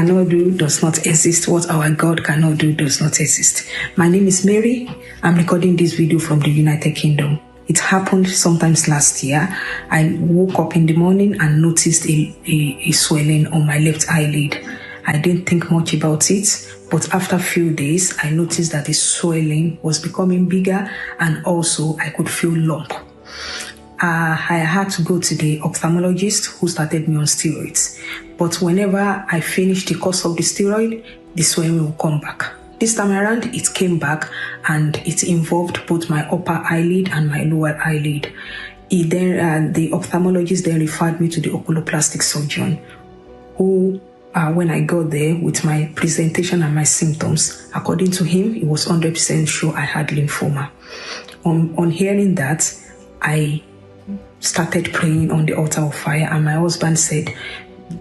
cannot do does not exist. What our God cannot do does not exist. My name is Mary. I'm recording this video from the United Kingdom. It happened sometimes last year. I woke up in the morning and noticed a swelling on my left eyelid. I didn't think much about it, but after a few days, I noticed that the swelling was becoming bigger, and also I could feel lump. I had to go to the ophthalmologist who started me on steroids. But whenever I finished the course of the steroid, the swelling will come back. This time around, it came back and it involved both my upper eyelid and my lower eyelid. The ophthalmologist then referred me to the ocular plastic surgeon who, when I got there with my presentation and my symptoms, according to him, he was 100% sure I had lymphoma. On hearing that, I started praying on the altar of fire, and my husband said,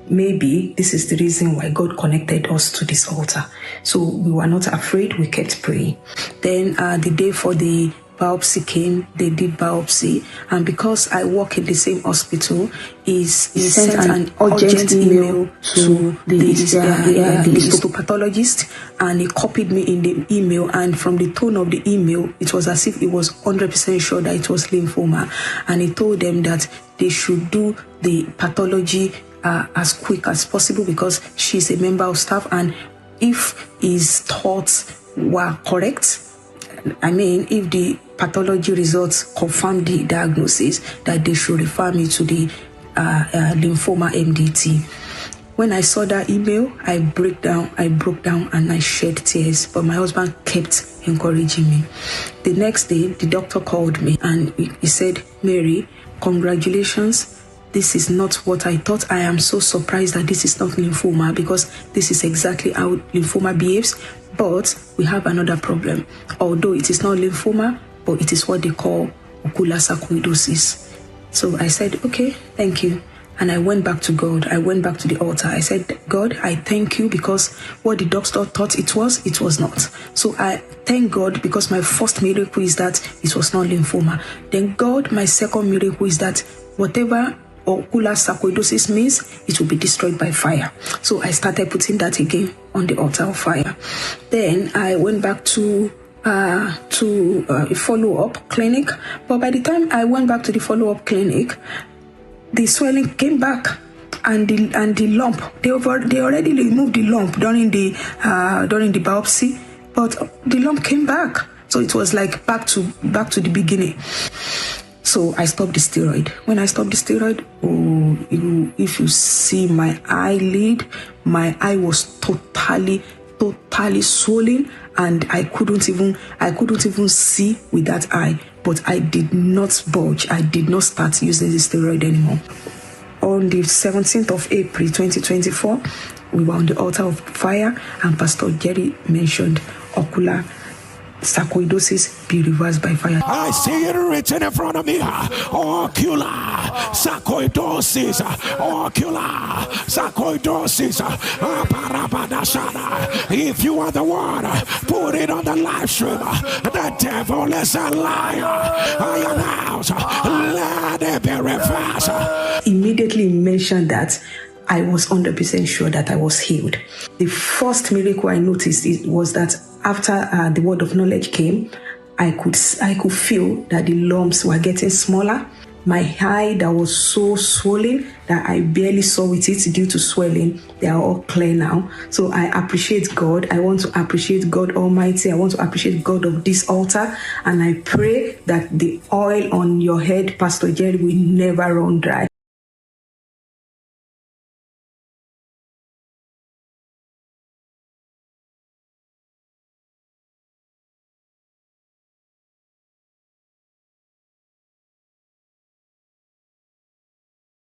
maybe this is the reason why God connected us to this altar. So we were not afraid, we kept praying. Then the day for the biopsy came, they did biopsy, and because I work in the same hospital, he sent an urgent email to the histopathologist, and he copied me in the email, and from the tone of the email, it was as if he was 100% sure that it was lymphoma, and he told them that they should do the pathology as quick as possible because she's a member of staff, and if his thoughts were correct, I mean, if the pathology results confirm the diagnosis, that they should refer me to the lymphoma MDT. When I saw that email, I broke down and I shed tears, but my husband kept encouraging me. The next day, the doctor called me and he said, Mary, congratulations. This is not what I thought. I am so surprised that this is not lymphoma because this is exactly how lymphoma behaves. But we have another problem. Although it is not lymphoma, but it is what they call ocular sarcoidosis. So I said, okay, thank you. And I went back to God. I went back to the altar. I said, God, I thank you because what the doctor thought it was not. So I thank God because my first miracle is that it was not lymphoma. Then God, my second miracle is that whatever ocular sarcoidosis means, it will be destroyed by fire. So I started putting that again on the altar of fire. Then I went back to a follow-up clinic. But by the time I went back to the follow-up clinic, the swelling came back, and the lump, they already removed the lump during the biopsy, but the lump came back. So it was like back to the beginning. So I stopped the steroid. When I stopped the steroid, if you see my eyelid, my eye was totally swollen, and I couldn't even see with that eye. But I did not budge. I did not start using the steroid anymore. On the 17th of April 2024, we were on the altar of fire, and Pastor Jerry mentioned ocular sarcoidosis be reversed by fire. I see it written in front of me. Ocular sarcoidosis. Ocular sarcoidosis. If you are the one, put it on the live stream. The devil is a liar. I announce, let it be reversed. Immediately mentioned that I was 100% sure that I was healed. The first miracle I noticed was that after the word of knowledge came, I could feel that the lumps were getting smaller. My eye that was so swollen that I barely saw with it due to swelling, they are all clear now. So I appreciate God. I want to appreciate God Almighty. I want to appreciate God of this altar. And I pray that the oil on your head, Pastor Jerry, will never run dry.